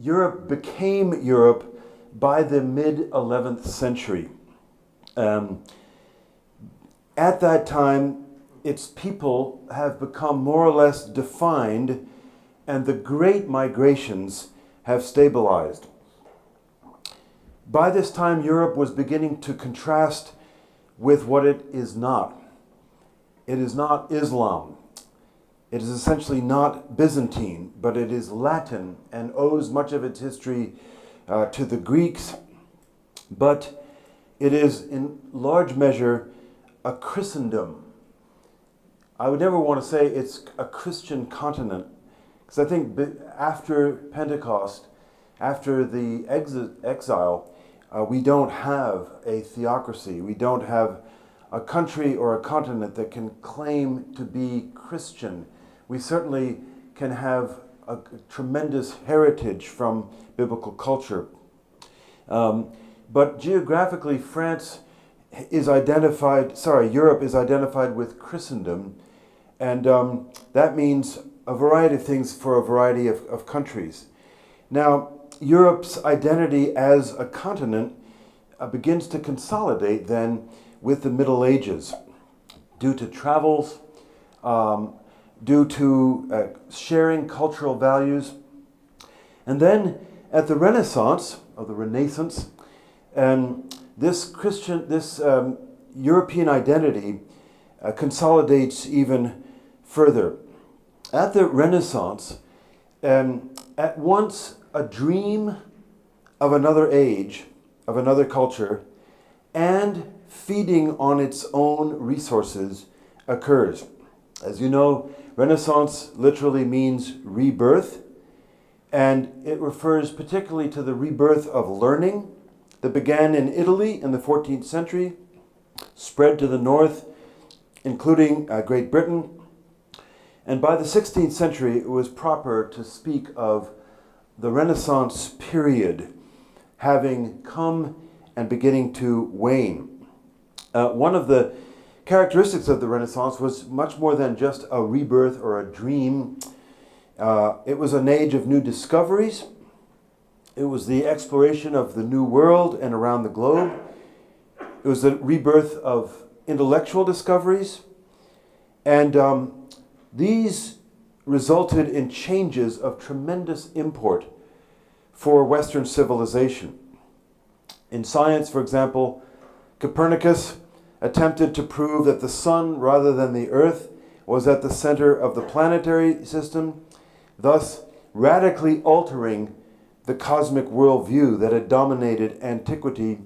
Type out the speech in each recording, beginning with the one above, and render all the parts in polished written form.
Europe became Europe by the mid-11th century. At that time, its people have become more or less defined, and the great migrations have stabilized. By this time, Europe was beginning to contrast with what it is not. It is not Islam. It is essentially not Byzantine, but it is Latin and owes much of its history to the Greeks. But it is in large measure a Christendom. I would never want to say it's a Christian continent, because I think after Pentecost, after the exile, we don't have a theocracy. We don't have a country or a continent that can claim to be Christian. We certainly can have a tremendous heritage from biblical culture. But geographically, Europe is identified with Christendom, and that means a variety of things for a variety of countries. Now, Europe's identity as a continent begins to consolidate then with the Middle Ages, due to travels, due to sharing cultural values. And then at the Renaissance, or the Renaissance, this European identity consolidates even further. At the Renaissance, at once a dream of another age, of another culture, and feeding on its own resources occurs. As you know, Renaissance literally means rebirth, and it refers particularly to the rebirth of learning that began in Italy in the 14th century, spread to the north, including Great Britain. And by the 16th century, it was proper to speak of the Renaissance period having come and beginning to wane. One of the characteristics of the Renaissance was much more than just a rebirth or a dream. It was an age of new discoveries. It was the exploration of the new world and around the globe. It was the rebirth of intellectual discoveries. And these resulted in changes of tremendous import for Western civilization. In science, for example, Copernicus attempted to prove that the sun, rather than the earth, was at the center of the planetary system, thus radically altering the cosmic worldview that had dominated antiquity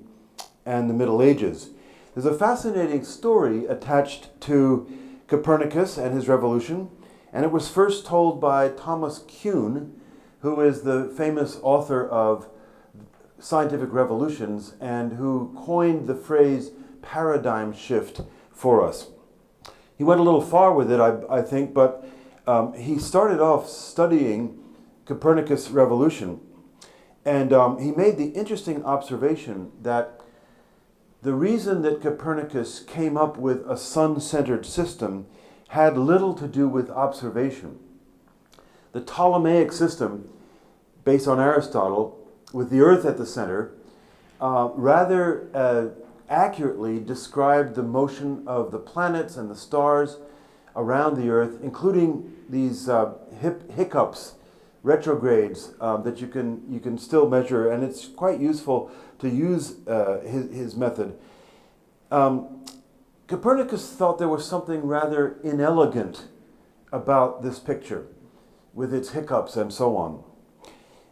and the Middle Ages. There's a fascinating story attached to Copernicus and his revolution, and it was first told by Thomas Kuhn, who is the famous author of Scientific Revolutions and who coined the phrase paradigm shift for us. He went a little far with it, I think, but he started off studying Copernicus' revolution, and he made the interesting observation that the reason that Copernicus came up with a sun-centered system had little to do with observation. The Ptolemaic system, based on Aristotle, with the Earth at the center, rather accurately described the motion of the planets and the stars around the Earth, including these hiccups, retrogrades that you can still measure, and it's quite useful to use his method. Copernicus thought there was something rather inelegant about this picture, with its hiccups and so on.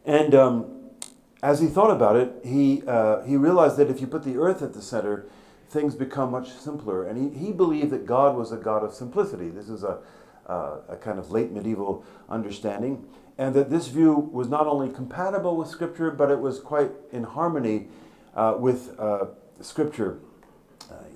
And as he thought about it, he realized that if you put the earth at the center, things become much simpler. And he believed that God was a God of simplicity. This is a kind of late medieval understanding. And that this view was not only compatible with Scripture, but it was quite in harmony with Scripture,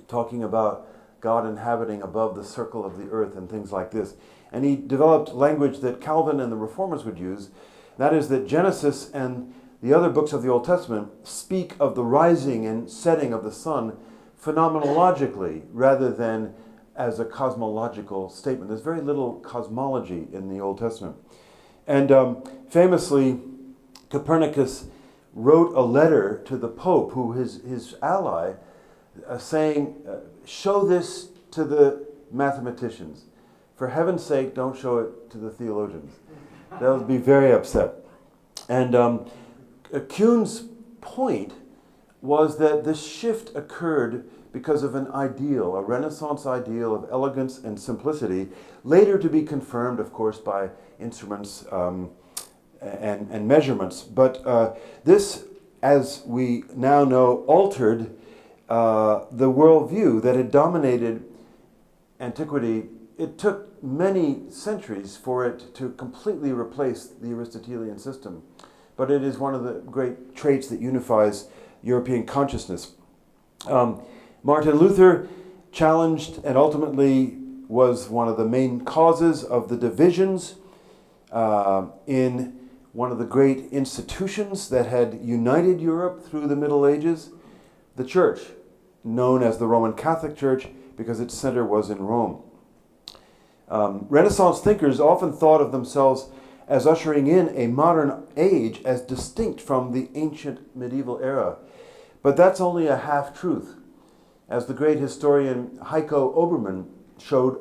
talking about God inhabiting above the circle of the earth and things like this. And he developed language that Calvin and the Reformers would use. That is that Genesis and the other books of the Old Testament speak of the rising and setting of the sun phenomenologically rather than as a cosmological statement. There's very little cosmology in the Old Testament. And famously, Copernicus wrote a letter to the Pope, who his ally, saying, show this to the mathematicians. For heaven's sake, don't show it to the theologians. They'll be very upset. And Kuhn's point was that this shift occurred because of an ideal, a Renaissance ideal of elegance and simplicity, later to be confirmed, of course, by instruments and measurements. But this, as we now know, altered the worldview that had dominated antiquity. It took many centuries for it to completely replace the Aristotelian system, but it is one of the great traits that unifies European consciousness. Martin Luther challenged and ultimately was one of the main causes of the divisions in one of the great institutions that had united Europe through the Middle Ages, the Church, known as the Roman Catholic Church because its center was in Rome. Renaissance thinkers often thought of themselves as ushering in a modern age as distinct from the ancient medieval era. But that's only a half-truth. As the great historian Heiko Obermann showed,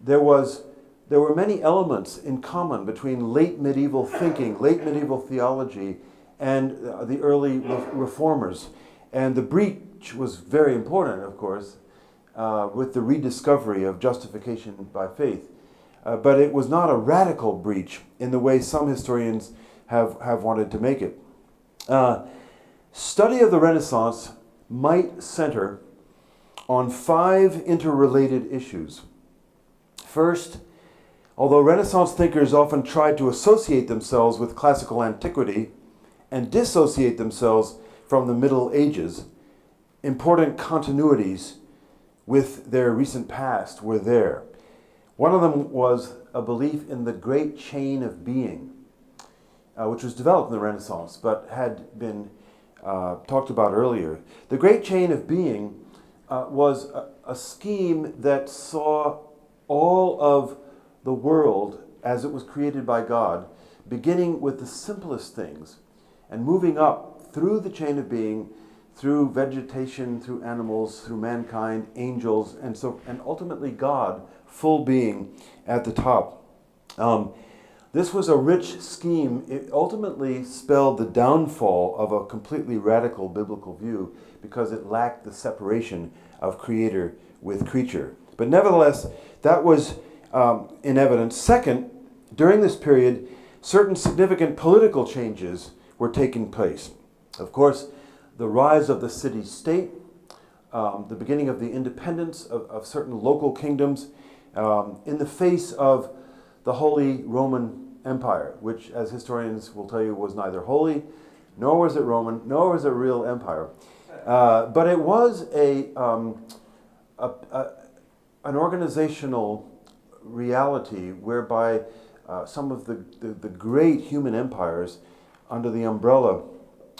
there were many elements in common between late medieval thinking, late medieval theology, and the early reformers. And the breach was very important, of course, with the rediscovery of justification by faith. But it was not a radical breach in the way some historians have wanted to make it. Study of the Renaissance might center on 5 interrelated issues. First, although Renaissance thinkers often tried to associate themselves with classical antiquity and dissociate themselves from the Middle Ages, important continuities with their recent past were there. One of them was a belief in the great chain of being, which was developed in the Renaissance, but had been talked about earlier. The great chain of being was a scheme that saw all of the world as it was created by God, beginning with the simplest things and moving up through the chain of being, through vegetation, through animals, through mankind, angels, and ultimately God, full being at the top. This was a rich scheme. It ultimately spelled the downfall of a completely radical biblical view because it lacked the separation of creator with creature. But nevertheless, that was in evidence. Second, during this period, certain significant political changes were taking place. Of course, the rise of the city-state, the beginning of the independence of certain local kingdoms, in the face of the Holy Roman Empire, which, as historians will tell you, was neither holy, nor was it Roman, nor was it a real empire. But it was an organizational reality whereby some of the great human empires under the umbrella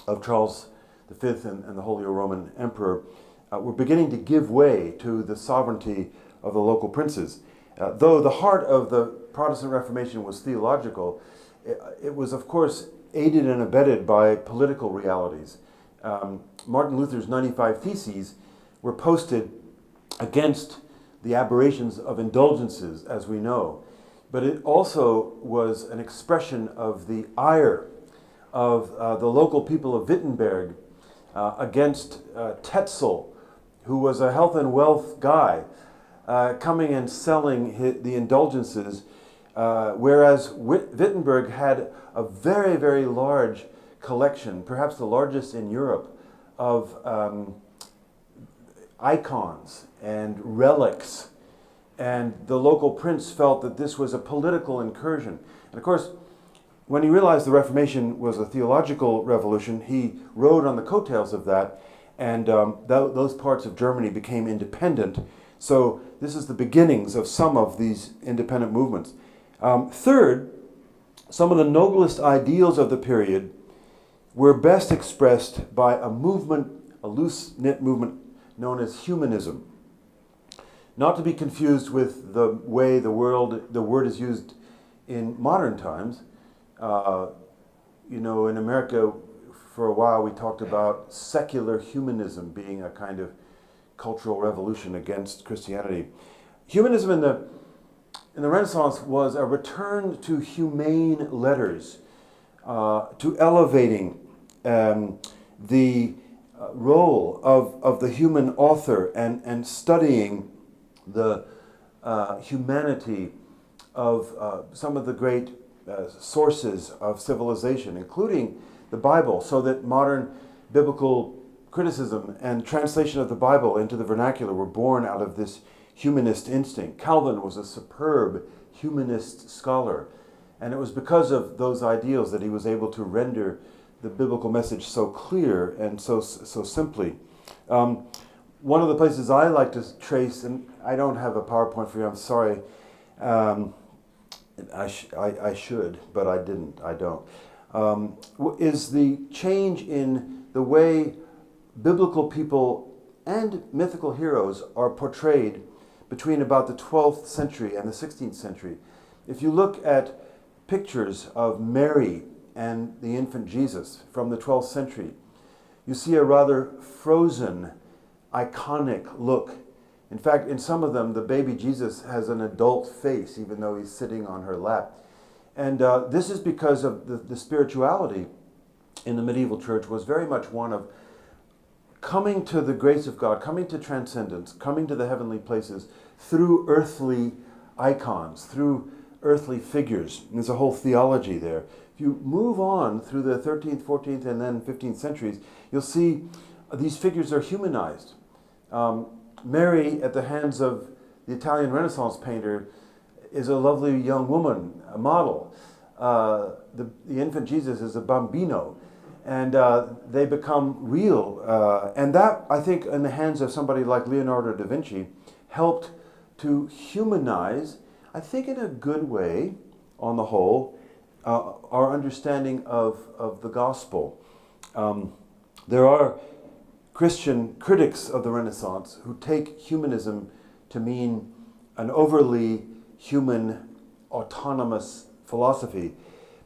of Charles V and the Holy Roman Emperor were beginning to give way to the sovereignty of the local princes. Though the heart of the Protestant Reformation was theological, it was, of course, aided and abetted by political realities. Martin Luther's 95 Theses were posted against the aberrations of indulgences, as we know. But it also was an expression of the ire of the local people of Wittenberg against Tetzel, who was a health and wealth guy, coming and selling the indulgences, whereas Wittenberg had a very, very large collection, perhaps the largest in Europe, of icons and relics. And the local prince felt that this was a political incursion. And of course, when he realized the Reformation was a theological revolution, he rode on the coattails of that, and those parts of Germany became independent. So this is the beginnings of some of these independent movements. Third, some of the noblest ideals of the period were best expressed by a movement, a loose-knit movement known as humanism. Not to be confused with the way the word is used in modern times. in America, for a while we talked about secular humanism being a kind of cultural revolution against Christianity. Humanism in the Renaissance was a return to humane letters, to elevating the role of the human author and studying the humanity of some of the great sources of civilization, including the Bible, so that modern biblical criticism and translation of the Bible into the vernacular were born out of this humanist instinct. Calvin was a superb humanist scholar, and it was because of those ideals that he was able to render the biblical message so clear and so simply. One of the places I like to trace, and I don't have a PowerPoint for you, I'm sorry. I should, but I didn't. I don't. Is the change in the way biblical people and mythical heroes are portrayed between about the 12th century and the 16th century. If you look at pictures of Mary and the infant Jesus from the 12th century, you see a rather frozen, iconic look. In fact, in some of them, the baby Jesus has an adult face, even though he's sitting on her lap. And this is because of the spirituality in the medieval church was very much one of coming to the grace of God, coming to transcendence, coming to the heavenly places through earthly icons, through earthly figures. And there's a whole theology there. If you move on through the 13th, 14th, and then 15th centuries, you'll see these figures are humanized. Mary, at the hands of the Italian Renaissance painter, is a lovely young woman, a model. The infant Jesus is a bambino. And they become real. And that, I think, in the hands of somebody like Leonardo da Vinci, helped to humanize, I think in a good way, on the whole, our understanding of the gospel. There are Christian critics of the Renaissance who take humanism to mean an overly human, autonomous philosophy.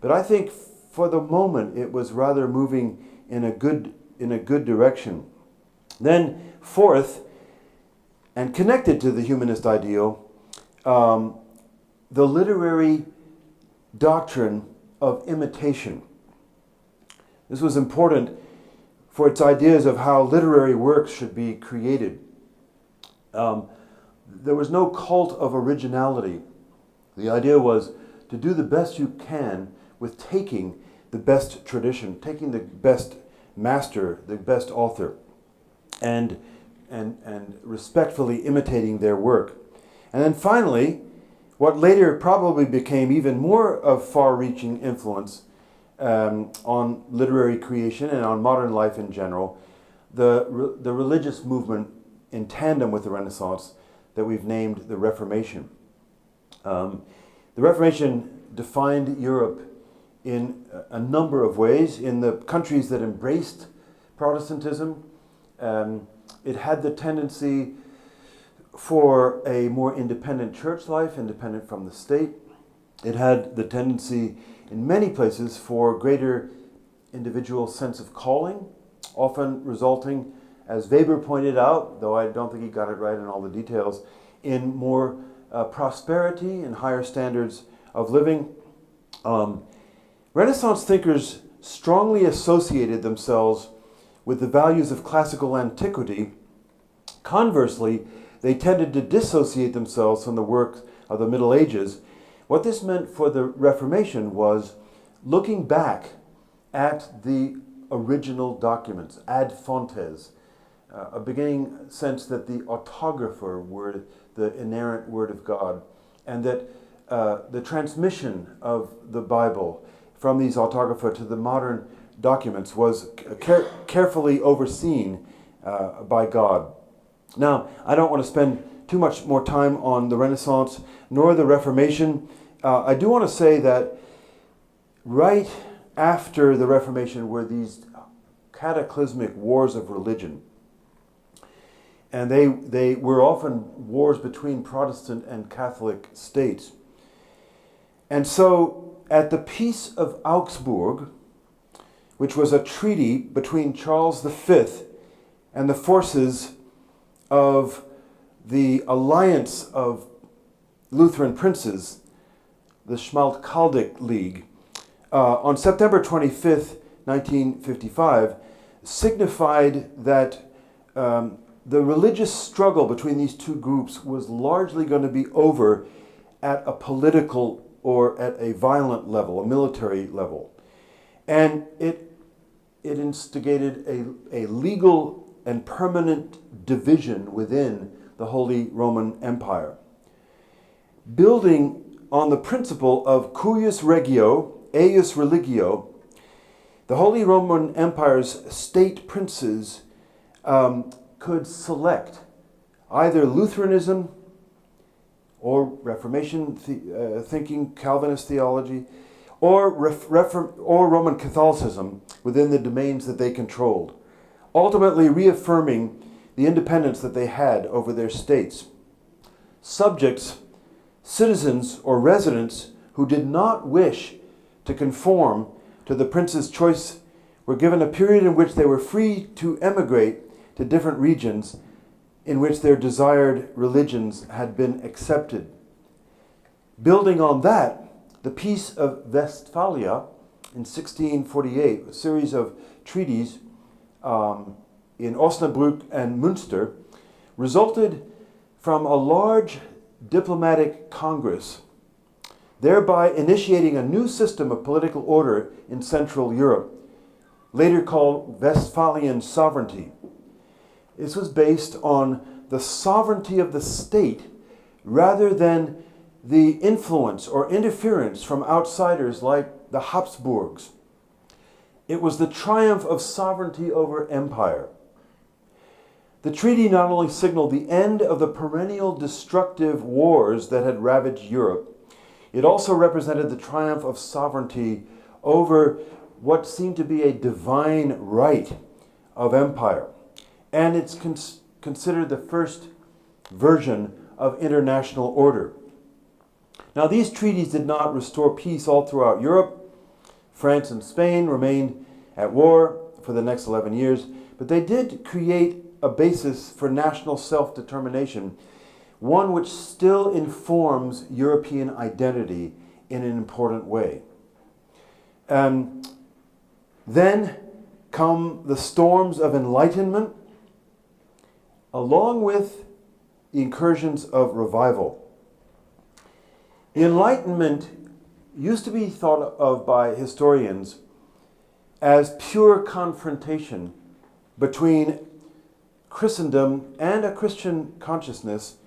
But I think for the moment it was rather moving in a good direction. Then fourth, and connected to the humanist ideal, the literary doctrine of imitation. This was important for its ideas of how literary works should be created. There was no cult of originality. The idea was to do the best you can with taking the best tradition, taking the best master, the best author, and respectfully imitating their work. And then finally, what later probably became even more of far-reaching influence on literary creation and on modern life in general, the religious movement in tandem with the Renaissance that we've named the Reformation. The Reformation defined Europe in a number of ways. In the countries that embraced Protestantism, it had the tendency for a more independent church life, independent from the state. It had the tendency in many places for greater individual sense of calling, often resulting, as Weber pointed out, though I don't think he got it right in all the details, in more prosperity and higher standards of living. Renaissance thinkers strongly associated themselves with the values of classical antiquity. Conversely, they tended to dissociate themselves from the work of the Middle Ages. What this meant for the Reformation was looking back at the original documents, ad fontes, a beginning sense that the autographer were the inerrant Word of God, and that the transmission of the Bible from these autographa to the modern documents was carefully overseen by God. Now, I don't want to spend too much more time on the Renaissance nor the Reformation. I do want to say that right after the Reformation were these cataclysmic wars of religion. And they were often wars between Protestant and Catholic states. And so at the Peace of Augsburg which was a treaty between Charles V and the forces of the alliance of Lutheran princes, the Schmalkaldic League, on September 25th, 1955, signified that the religious struggle between these two groups was largely going to be over at a political or at a violent level, a military level. And it instigated a legal and permanent division within the Holy Roman Empire. Building on the principle of cuius regio, eius religio, the Holy Roman Empire's state princes could select either Lutheranism or Reformation thinking, Calvinist theology, or Roman Catholicism within the domains that they controlled, ultimately reaffirming the independence that they had over their states. Subjects, citizens, or residents who did not wish to conform to the prince's choice were given a period in which they were free to emigrate to different regions in which their desired religions had been accepted. Building on that, the Peace of Westphalia in 1648, a series of treaties in Osnabrück and Münster, resulted from a large diplomatic congress, thereby initiating a new system of political order in Central Europe, later called Westphalian sovereignty. This was based on the sovereignty of the state rather than the influence or interference from outsiders like the Habsburgs. It was the triumph of sovereignty over empire. The treaty not only signaled the end of the perennial destructive wars that had ravaged Europe, it also represented the triumph of sovereignty over what seemed to be a divine right of empire. And it's considered the first version of international order. Now, these treaties did not restore peace all throughout Europe. France and Spain remained at war for the next 11 years, but they did create a basis for national self-determination, one which still informs European identity in an important way. Then come the storms of Enlightenment, along with the incursions of revival. The Enlightenment used to be thought of by historians as pure confrontation between Christendom and a Christian consciousness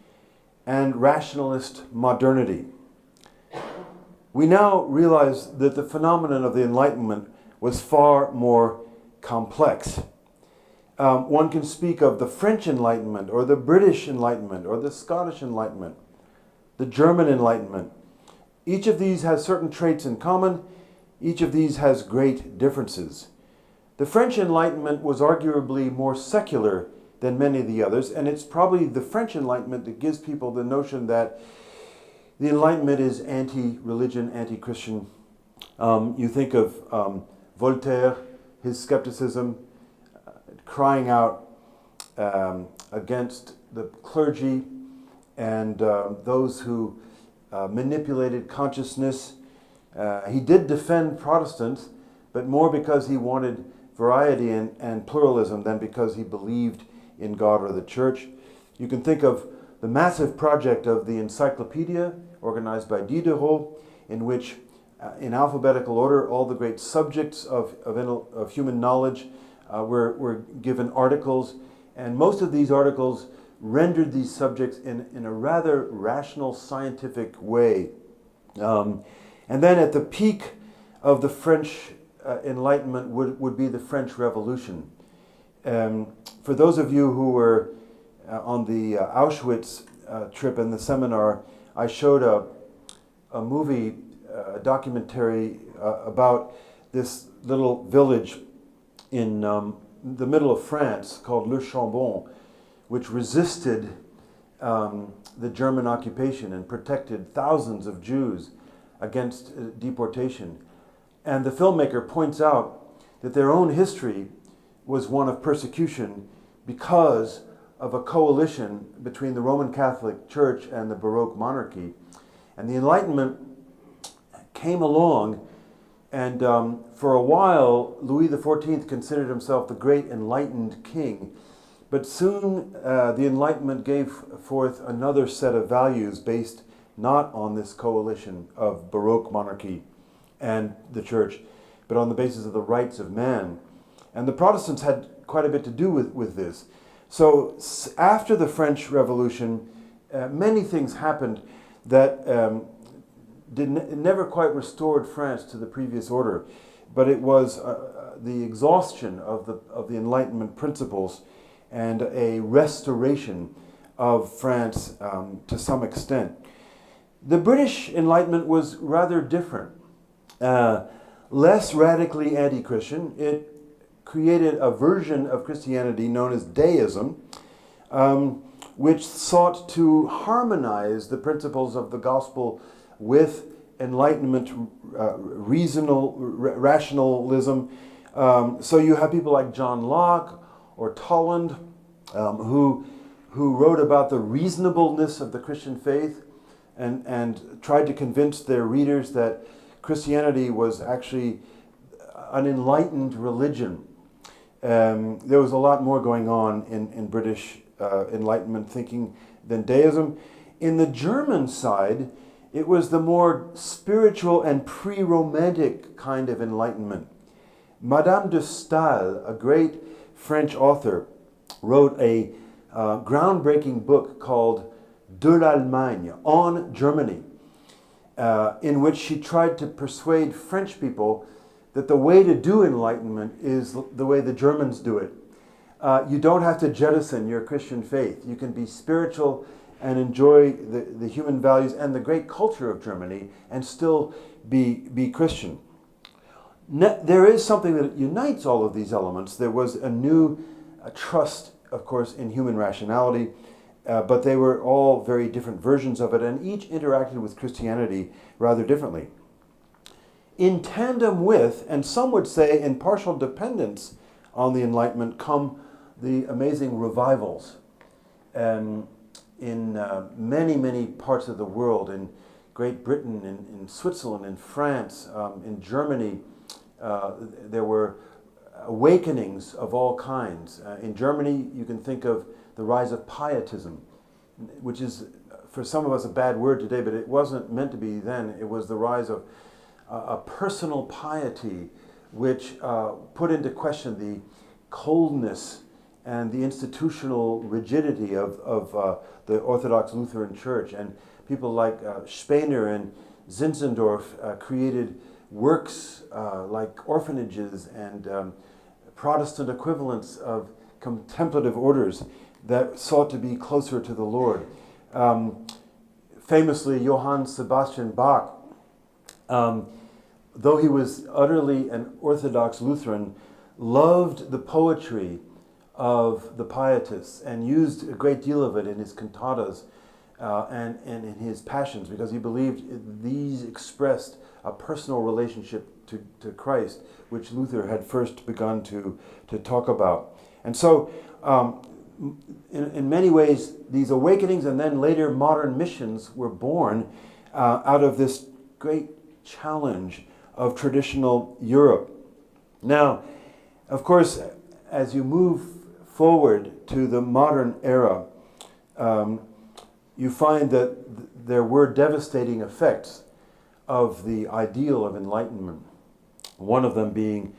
and rationalist modernity. We now realize that the phenomenon of the Enlightenment was far more complex. One can speak of the French Enlightenment, or the British Enlightenment, or the Scottish Enlightenment, the German Enlightenment. Each of these has certain traits in common. Each of these has great differences. The French Enlightenment was arguably more secular than many of the others, and it's probably the French Enlightenment that gives people the notion that the Enlightenment is anti-religion, anti-Christian. You think of Voltaire, his skepticism, crying out against the clergy and those who manipulated consciousness. He did defend Protestants, but more because he wanted variety and pluralism than because he believed in God or the church. You can think of the massive project of the Encyclopedia, organized by Diderot, in which, in alphabetical order, all the great subjects of human knowledge were given articles, and most of these articles rendered these subjects in a rather rational, scientific way. And then at the peak of the French Enlightenment would be the French Revolution. For those of you who were on the Auschwitz trip and the seminar, I showed a movie, a documentary about this little village in the middle of France called Le Chambon, which resisted the German occupation and protected thousands of Jews against deportation. And the filmmaker points out that their own history was one of persecution because of a coalition between the Roman Catholic Church and the Baroque monarchy. And the Enlightenment came along, and for a while, Louis XIV considered himself the great enlightened king. But soon, the Enlightenment gave forth another set of values based not on this coalition of Baroque monarchy and the church, but on the basis of the rights of man. And the Protestants had quite a bit to do with this. So after the French Revolution, many things happened that never quite restored France to the previous order, but it was the exhaustion of the Enlightenment principles and a restoration of France to some extent. The British Enlightenment was rather different, less radically anti-Christian. It created a version of Christianity known as deism, which sought to harmonize the principles of the gospel with Enlightenment rationalism. So you have people like John Locke or Toland, who wrote about the reasonableness of the Christian faith and tried to convince their readers that Christianity was actually an enlightened religion. There was a lot more going on in British Enlightenment thinking than deism. In the German side, it was the more spiritual and pre-romantic kind of Enlightenment. Madame de Staël, a great French author, wrote a groundbreaking book called De l'Allemagne, on Germany, in which she tried to persuade French people that the way to do Enlightenment is the way the Germans do it. You don't have to jettison your Christian faith. You can be spiritual and enjoy the human values and the great culture of Germany and still be Christian. There is something that unites all of these elements. There was a new trust, of course, in human rationality, but they were all very different versions of it, and each interacted with Christianity rather differently. In tandem with, and some would say in partial dependence on the Enlightenment, come the amazing revivals in many, many parts of the world, in Great Britain, in Switzerland, in France, in Germany. There were awakenings of all kinds. In Germany, you can think of the rise of pietism, which is, for some of us, a bad word today, but it wasn't meant to be then. It was the rise of a personal piety which put into question the coldness and the institutional rigidity of the Orthodox Lutheran Church. And people like Spener and Zinzendorf created works like orphanages and Protestant equivalents of contemplative orders that sought to be closer to the Lord. Famously, Johann Sebastian Bach, though he was utterly an Orthodox Lutheran, loved the poetry of the Pietists and used a great deal of it in his cantatas and in his passions, because he believed these expressed a personal relationship to Christ, which Luther had first begun to talk about. And so, in many ways, these awakenings and then later modern missions were born out of this great challenge of traditional Europe. Now, of course, as you move forward to the modern era, you find that there were devastating effects of the ideal of enlightenment, one of them being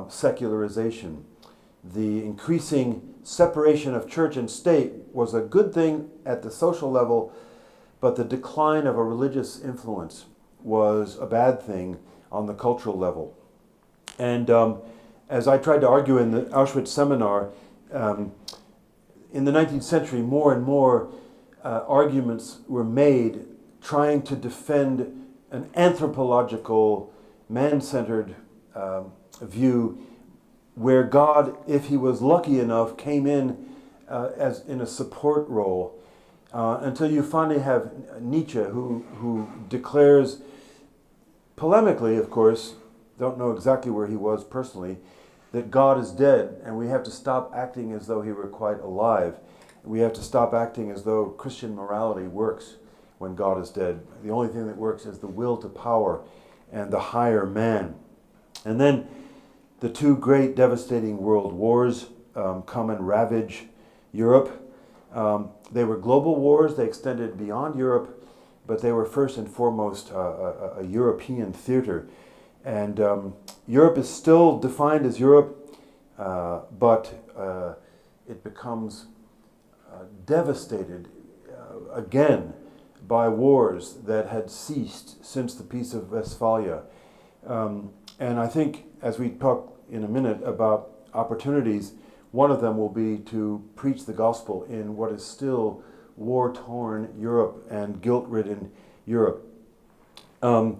secularization. The increasing separation of church and state was a good thing at the social level, but the decline of a religious influence was a bad thing on the cultural level. And as I tried to argue in the Auschwitz seminar, in the 19th century, more and more arguments were made trying to defend an anthropological, man-centered view where God, if he was lucky enough, came in as in a support role, until you finally have Nietzsche, who declares, polemically, of course, don't know exactly where he was personally, that God is dead, and we have to stop acting as though he were quite alive. We have to stop acting as though Christian morality works when God is dead. The only thing that works is the will to power and the higher man. And then the two great devastating world wars come and ravage Europe. They were global wars. They extended beyond Europe, but they were first and foremost a European theater. And Europe is still defined as Europe, but it becomes devastated again by wars that had ceased since the Peace of Westphalia. And I think, as we talk in a minute about opportunities, one of them will be to preach the gospel in what is still war-torn Europe and guilt-ridden Europe. And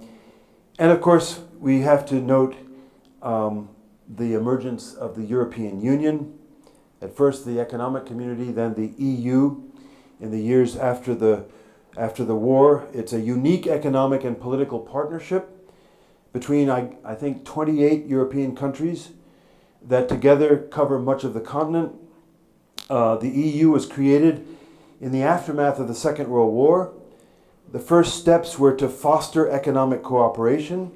of course, we have to note the emergence of the European Union. At first the economic community, then the EU in the years after the war. It's a unique economic and political partnership between, I think, 28 European countries that together cover much of the continent. The EU was created in the aftermath of the Second World War. The first steps were to foster economic cooperation,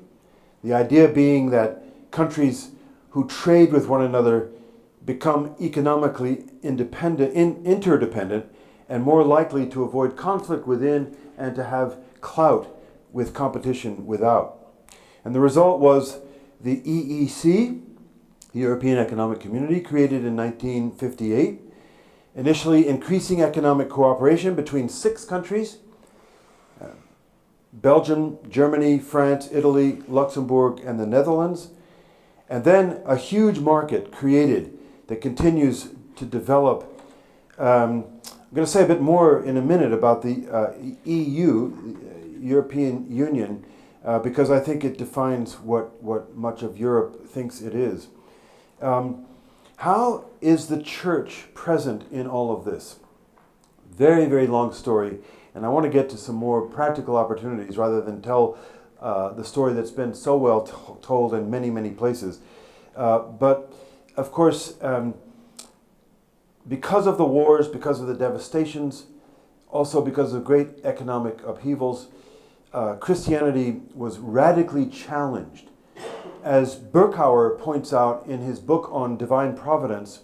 the idea being that countries who trade with one another become economically interdependent and more likely to avoid conflict within and to have clout with competition without. And the result was the EEC, the European Economic Community, created in 1958, initially increasing economic cooperation between 6 countries: Belgium, Germany, France, Italy, Luxembourg, and the Netherlands. And then a huge market created that continues to develop. I'm going to say a bit more in a minute about the EU, European Union, because I think it defines what much of Europe thinks it is. How is the church present in all of this? Very, very long story, and I want to get to some more practical opportunities rather than tell the story that's been so well told in many, many places. But of course, because of the wars, because of the devastations, also because of great economic upheavals, Christianity was radically challenged. As Berkouwer points out in his book on divine providence,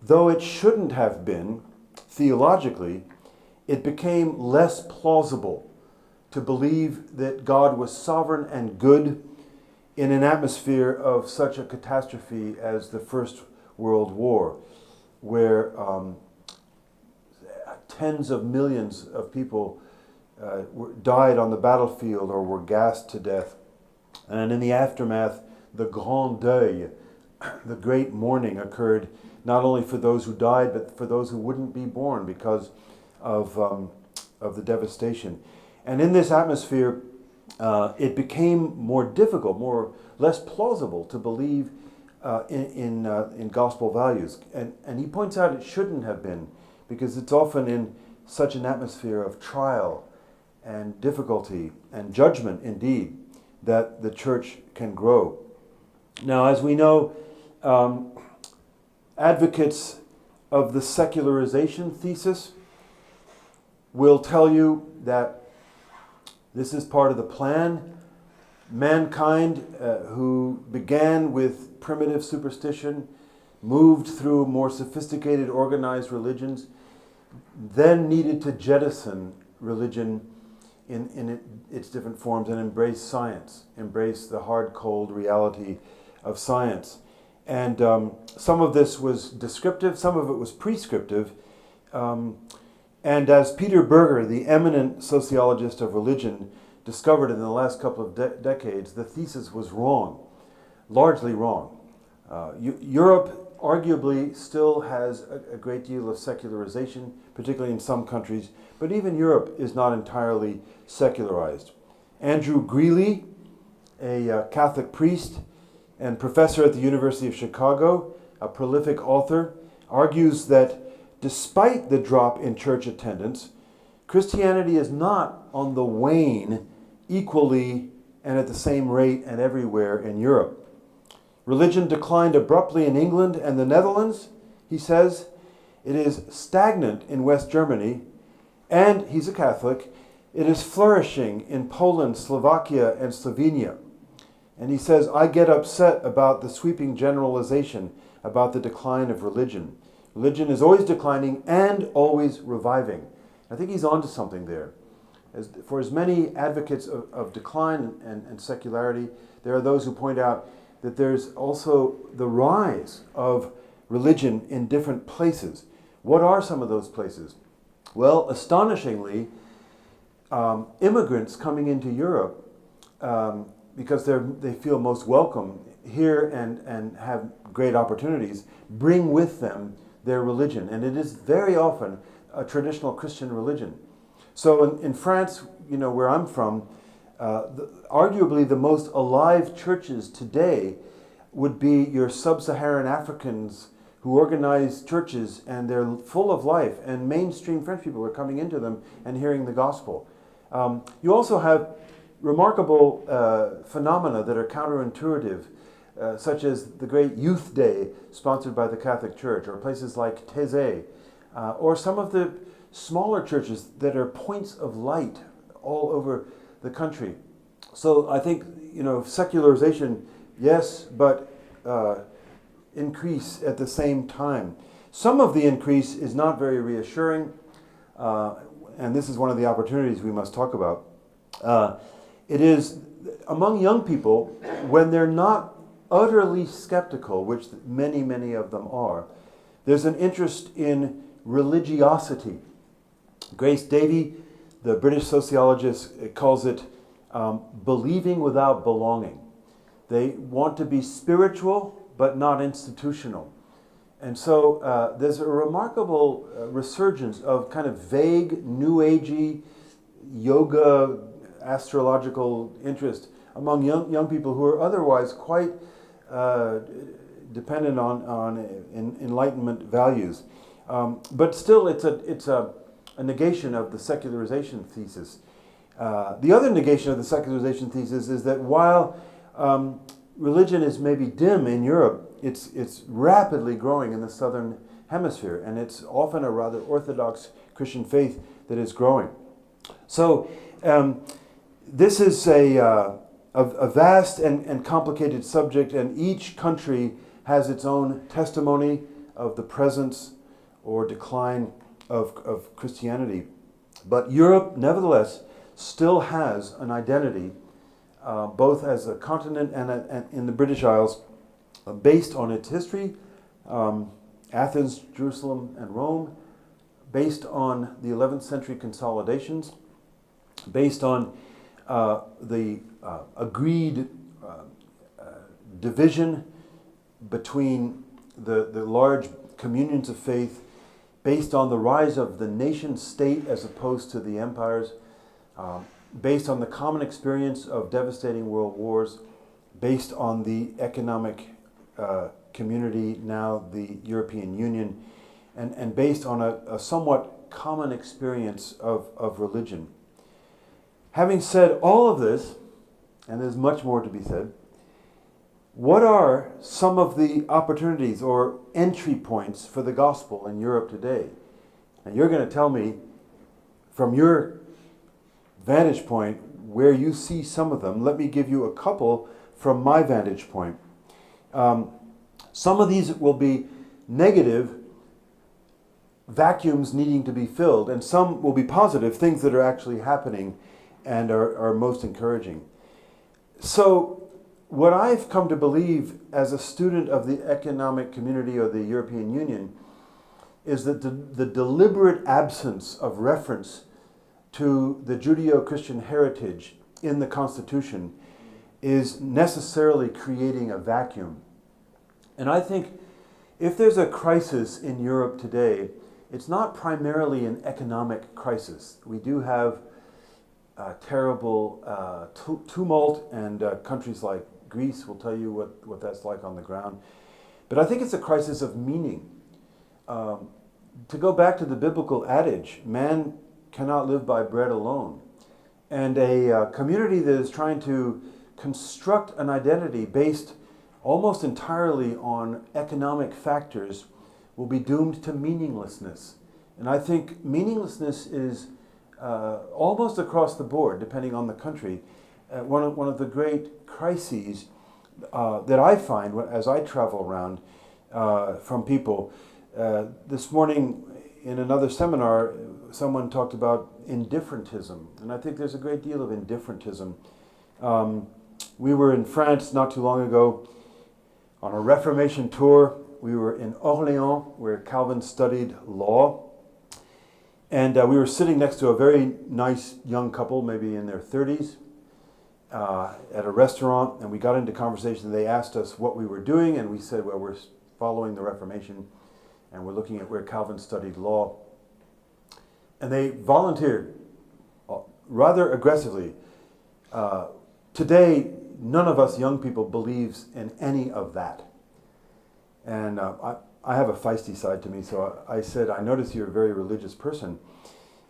though it shouldn't have been, theologically, it became less plausible to believe that God was sovereign and good in an atmosphere of such a catastrophe as the First World War, where tens of millions of people died on the battlefield or were gassed to death. And in the aftermath, the grand deuil, the great mourning, occurred not only for those who died, but for those who wouldn't be born because of the devastation. And in this atmosphere, it became more difficult, less plausible to believe in gospel values. And he points out it shouldn't have been, because it's often in such an atmosphere of trial and difficulty and judgment, indeed, that the church can grow. Now, as we know, advocates of the secularization thesis will tell you that this is part of the plan. Mankind, who began with primitive superstition, moved through more sophisticated organized religions, then needed to jettison religion in its different forms and embrace science, embrace the hard, cold reality of science. And some of this was descriptive, some of it was prescriptive. And as Peter Berger, the eminent sociologist of religion, discovered in the last couple of decades, the thesis was wrong, largely wrong. Europe arguably still has a great deal of secularization, particularly in some countries, but even Europe is not entirely secularized. Andrew Greeley, a Catholic priest and professor at the University of Chicago, a prolific author, argues that despite the drop in church attendance, Christianity is not on the wane equally and at the same rate and everywhere in Europe. Religion declined abruptly in England and the Netherlands, he says. It is stagnant in West Germany, and he's a Catholic. It is flourishing in Poland, Slovakia, and Slovenia. And he says, I get upset about the sweeping generalization about the decline of religion. Religion is always declining and always reviving. I think he's onto something there. For as many advocates of decline and secularity, there are those who point out that there's also the rise of religion in different places. What are some of those places? Well, astonishingly, immigrants coming into Europe, because they feel most welcome here and have great opportunities, bring with them their religion. And it is very often a traditional Christian religion. So in France, where I'm from, arguably the most alive churches today would be your sub-Saharan Africans who organize churches, and they're full of life, and mainstream French people are coming into them and hearing the gospel. You also have remarkable phenomena that are counterintuitive, such as the great Youth Day sponsored by the Catholic Church, or places like Thésée, or some of the smaller churches that are points of light all over the country. So I think, secularization, yes, but increase at the same time. Some of the increase is not very reassuring, and this is one of the opportunities we must talk about. It is among young people, when they're not utterly skeptical, which many, many of them are, there's an interest in religiosity. Grace Davy, the British sociologist, calls it believing without belonging. They want to be spiritual, but not institutional. And so there's a remarkable resurgence of kind of vague, new agey, yoga, astrological interest among young people who are otherwise quite dependent on Enlightenment values. But still, it's a negation of the secularization thesis. The other negation of the secularization thesis is that while religion is maybe dim in Europe, it's rapidly growing in the southern hemisphere, and it's often a rather orthodox Christian faith that is growing. So this is a vast and complicated subject, and each country has its own testimony of the presence or decline of Christianity. But Europe, nevertheless, still has an identity, both as a continent and in the British Isles, based on its history, Athens, Jerusalem, and Rome, based on the 11th century consolidations, based on the agreed division between the large communions of faith, based on the rise of the nation state as opposed to the empires, based on the common experience of devastating world wars, based on the economic community, now the European Union, and based on a somewhat common experience of religion. Having said all of this, and there's much more to be said, what are some of the opportunities or entry points for the gospel in Europe today? And you're going to tell me, from your vantage point, where you see some of them. Let me give you a couple from my vantage point. Some of these will be negative vacuums needing to be filled, and some will be positive, things that are actually happening and are most encouraging. So what I've come to believe as a student of the economic community or the European Union is that the deliberate absence of reference to the Judeo-Christian heritage in the Constitution is necessarily creating a vacuum. And I think if there's a crisis in Europe today, it's not primarily an economic crisis. We do have terrible tumult, and countries like Greece will tell you what that's like on the ground. But I think it's a crisis of meaning. To go back to the biblical adage, man cannot live by bread alone. And a community that is trying to construct an identity based almost entirely on economic factors will be doomed to meaninglessness. And I think meaninglessness is almost across the board, depending on the country, one of the great crises that I find as I travel around from people. This morning in another seminar, someone talked about indifferentism, and I think there's a great deal of indifferentism. We were in France not too long ago on a Reformation tour. We were in Orléans, where Calvin studied law. And we were sitting next to a very nice young couple, maybe in their 30s, at a restaurant. And we got into conversation. They asked us what we were doing. And we said, well, we're following the Reformation. And we're looking at where Calvin studied law. And they volunteered rather aggressively. Today, none of us young people believes in any of that. And I have a feisty side to me, so I said, I notice you're a very religious person.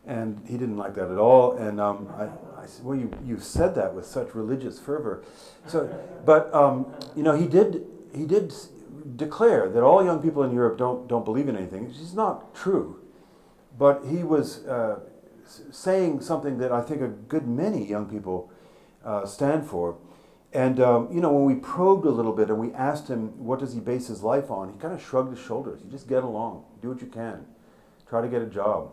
And he didn't like that at all. And I said, well, you said that with such religious fervor. But he did declare that all young people in Europe don't believe in anything, which is not true. But he was saying something that I think a good many young people stand for. And, when we probed a little bit and we asked him, what does he base his life on? He kind of shrugged his shoulders. You just get along, do what you can, try to get a job.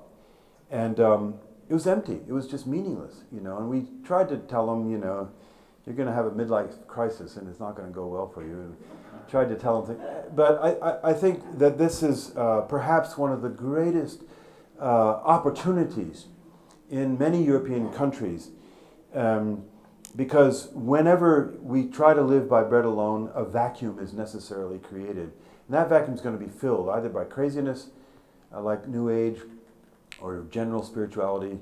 And it was empty. It was just meaningless, And we tried to tell him, you're going to have a midlife crisis and it's not going to go well for you. And tried to tell him things. But I think that this is perhaps one of the greatest opportunities in many European countries. Because whenever we try to live by bread alone, a vacuum is necessarily created. And that vacuum is going to be filled either by craziness, like New Age, or general spirituality,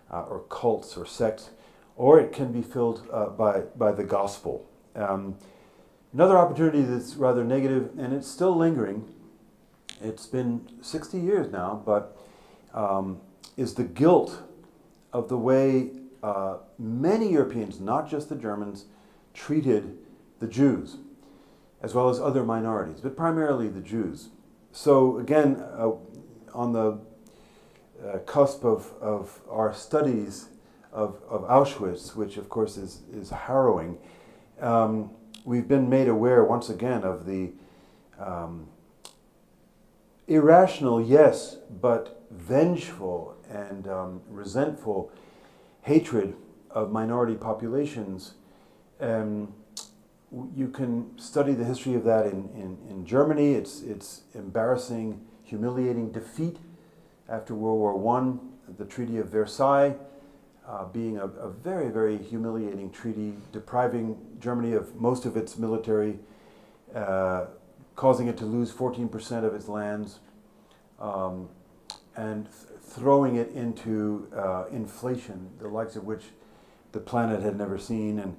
or cults or sects, or it can be filled by the gospel. Another opportunity that's rather negative, and it's still lingering, it's been 60 years now, but is the guilt of the way many Europeans, not just the Germans, treated the Jews, as well as other minorities, but primarily the Jews. So again, on the cusp of our studies of Auschwitz, which of course is harrowing, we've been made aware once again of the irrational, yes, but vengeful and resentful hatred of minority populations. You can study the history of that in Germany. It's embarrassing, humiliating defeat after World War I, the Treaty of Versailles being a very, very humiliating treaty, depriving Germany of most of its military, causing it to lose 14% of its lands, and throwing it into inflation, the likes of which the planet had never seen,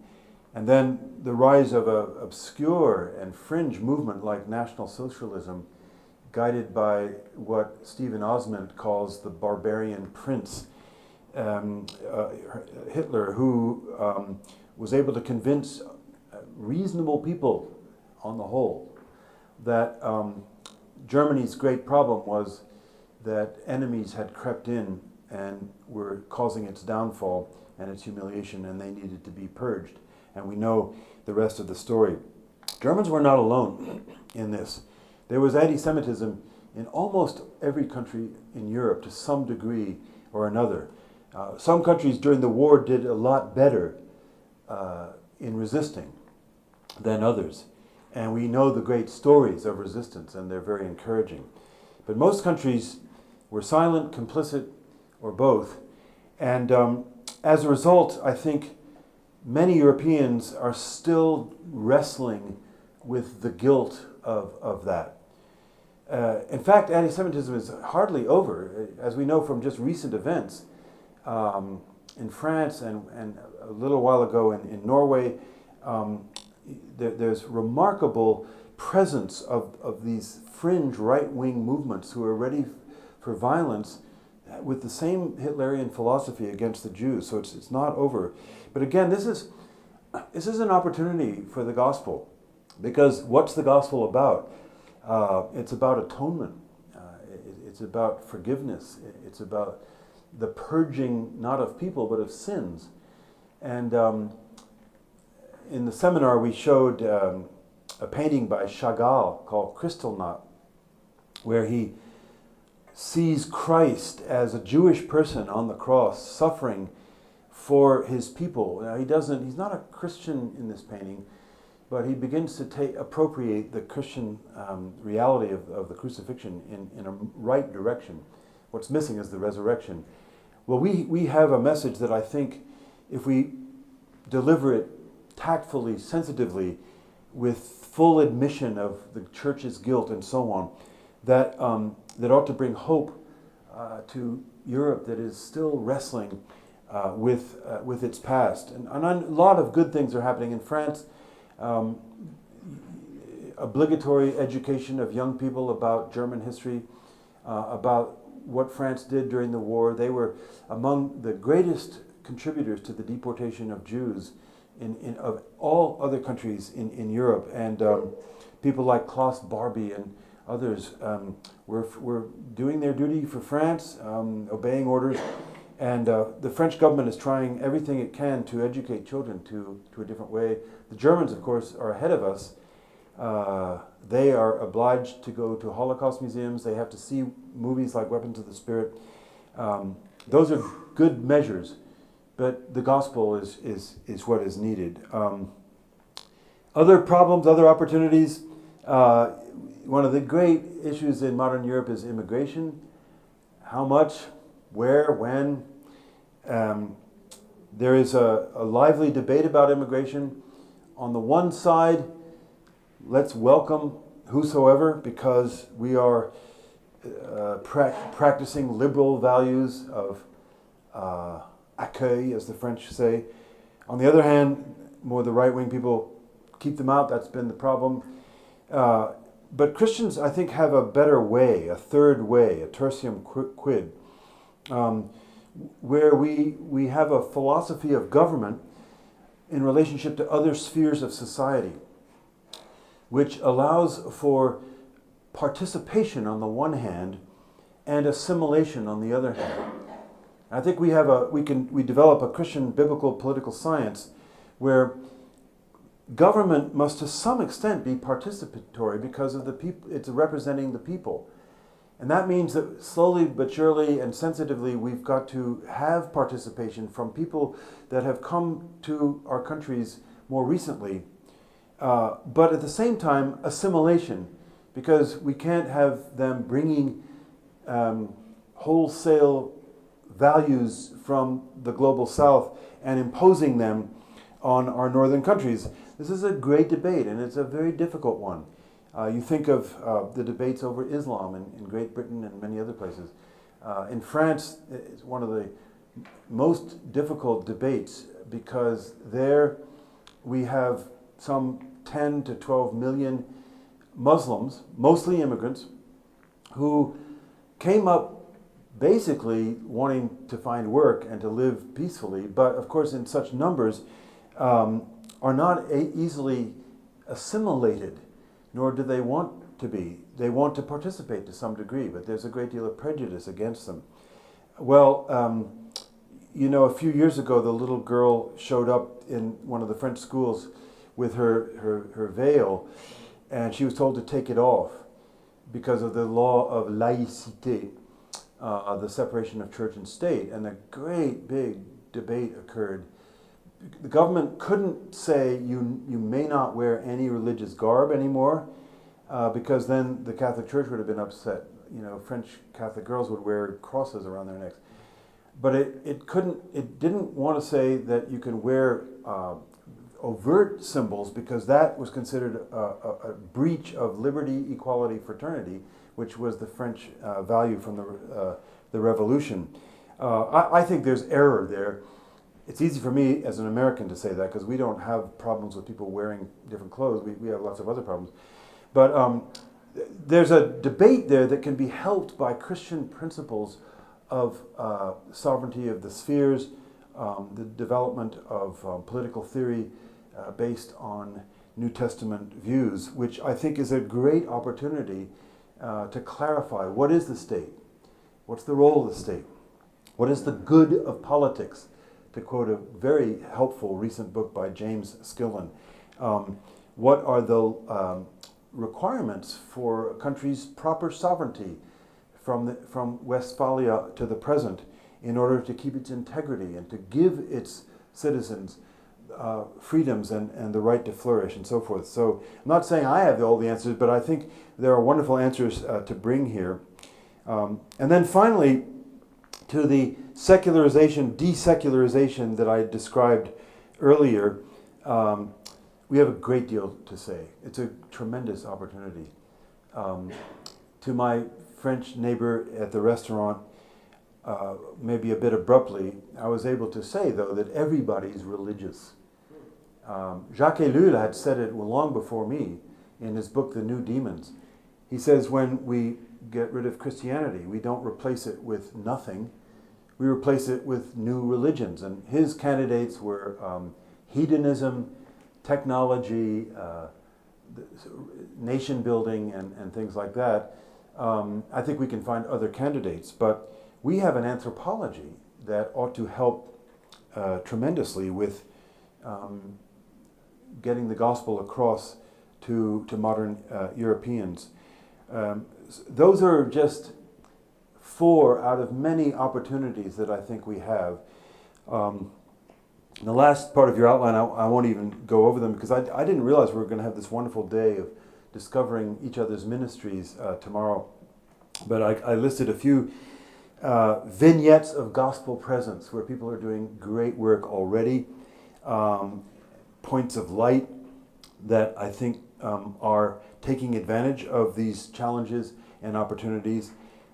and then the rise of an obscure and fringe movement like National Socialism, guided by what Stephen Osment calls the barbarian prince, Hitler, who was able to convince reasonable people on the whole that Germany's great problem was that enemies had crept in and were causing its downfall and its humiliation, and they needed to be purged. And we know the rest of the story. Germans were not alone in this. There was anti-Semitism in almost every country in Europe to some degree or another. Some countries during the war did a lot better in resisting than others. And we know the great stories of resistance, and they're very encouraging. But most countries were silent, complicit, or both. And as a result, I think many Europeans are still wrestling with the guilt of that. In fact, anti-Semitism is hardly over. As we know from just recent events, in France and a little while ago in Norway, there's remarkable presence of these fringe right-wing movements who are ready for violence with the same Hitlerian philosophy against the Jews. So it's not over. But again, this is an opportunity for the gospel. Because what's the gospel about? It's about atonement. It's about forgiveness. It's about the purging, not of people, but of sins. And in the seminar, we showed a painting by Chagall called Kristallnacht, where he sees Christ as a Jewish person on the cross suffering for his people. Now, he's not a Christian in this painting, but he begins to appropriate the Christian reality of the crucifixion in a right direction. What's missing is the resurrection. Well, we have a message that I think if we deliver it tactfully, sensitively, with full admission of the church's guilt and so on, that ought to bring hope to Europe that is still wrestling with its past. And a lot of good things are happening in France. Obligatory education of young people about German history, about what France did during the war. They were among the greatest contributors to the deportation of Jews of all other countries in Europe. And people like Klaus Barbie and others were doing their duty for France, obeying orders. And the French government is trying everything it can to educate children to a different way. The Germans, of course, are ahead of us. They are obliged to go to Holocaust museums. They have to see movies like Weapons of the Spirit. Those are good measures, but the gospel is what is needed. Other problems, other opportunities. One of the great issues in modern Europe is immigration. How much, where, when. There is a lively debate about immigration. On the one side, let's welcome whosoever because we are practicing liberal values of accueil, as the French say. On the other hand, more the right-wing people keep them out. That's been the problem. But Christians, I think, have a better way, a third way, a tertium quid, where we have a philosophy of government in relationship to other spheres of society, which allows for participation on the one hand and assimilation on the other hand. I think we develop a Christian biblical political science where government must to some extent be participatory because of the people. It's representing the people. And that means that slowly but surely and sensitively we've got to have participation from people that have come to our countries more recently. But at the same time, assimilation, because we can't have them bringing wholesale values from the global south and imposing them on our northern countries. This is a great debate, and it's a very difficult one. You think of the debates over Islam in Great Britain and many other places. In France, it's one of the most difficult debates because there we have some 10 to 12 million Muslims, mostly immigrants, who came up basically wanting to find work and to live peacefully, but of course in such numbers are not easily assimilated, nor do they want to be. They want to participate to some degree, but there's a great deal of prejudice against them. Well, a few years ago, the little girl showed up in one of the French schools with her veil, and she was told to take it off because of the law of laïcité, the separation of church and state, and a great big debate occurred. The government couldn't say you may not wear any religious garb anymore because then the Catholic Church would have been upset. French Catholic girls would wear crosses around their necks. But it didn't want to say that you can wear overt symbols because that was considered a breach of liberty, equality, fraternity, which was the French value from the Revolution. I think there's error there. It's easy for me as an American to say that because we don't have problems with people wearing different clothes. We have lots of other problems. But there's a debate there that can be helped by Christian principles of sovereignty of the spheres, the development of political theory based on New Testament views, which I think is a great opportunity to clarify what is the state, what's the role of the state, what is the good of politics, to quote a very helpful recent book by James Skillen. What are the requirements for a country's proper sovereignty from Westphalia to the present in order to keep its integrity and to give its citizens freedoms and the right to flourish and so forth. So I'm not saying I have all the answers, but I think there are wonderful answers to bring here. And then finally, to the secularization, desecularization that I described earlier, we have a great deal to say. It's a tremendous opportunity. To my French neighbor at the restaurant, maybe a bit abruptly, I was able to say, though, that everybody is religious. Jacques Ellul had said it long before me in his book, The New Demons. He says when we get rid of Christianity, we don't replace it with nothing. We replace it with new religions. And his candidates were hedonism, technology, nation building, and things like that. I think we can find other candidates, but we have an anthropology that ought to help tremendously with getting the gospel across to modern Europeans. Those are just 4 out of many opportunities that I think we have. The last part of your outline, I won't even go over them because I didn't realize we were going to have this wonderful day of discovering each other's ministries tomorrow. But I listed a few vignettes of gospel presence where people are doing great work already, points of light that I think are taking advantage of these challenges and opportunities.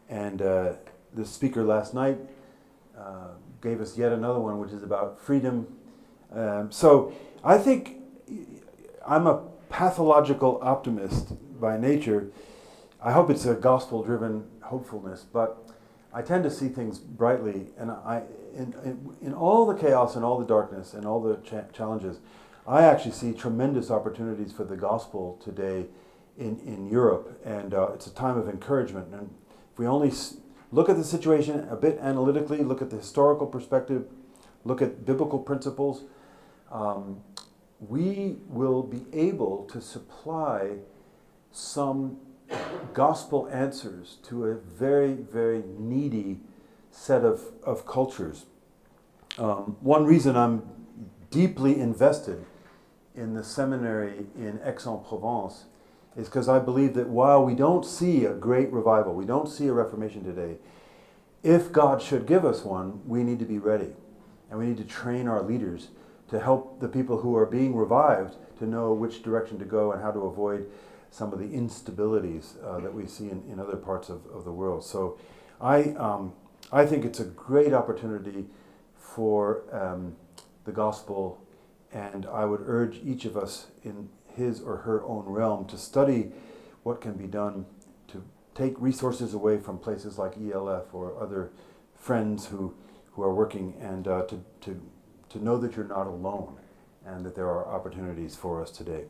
And the speaker last night gave us yet another one, which is about freedom. So I think I'm a pathological optimist by nature. I hope it's a gospel-driven hopefulness, but I tend to see things brightly. And in all the chaos and all the darkness and all the challenges, I actually see tremendous opportunities for the gospel today in Europe. And it's a time of encouragement. And if we only look at the situation a bit analytically, look at the historical perspective, look at biblical principles, we will be able to supply some gospel answers to a very, very needy set of cultures. One reason I'm deeply invested in the seminary in Aix-en-Provence is because I believe that while we don't see a great revival, we don't see a Reformation today, if God should give us one, we need to be ready. And we need to train our leaders to help the people who are being revived to know which direction to go and how to avoid some of the instabilities that we see in other parts of the world. So I think it's a great opportunity for the gospel, and I would urge each of us in his or her own realm to study what can be done to take resources away from places like ELF or other friends who are working, and to know that you're not alone and that there are opportunities for us today.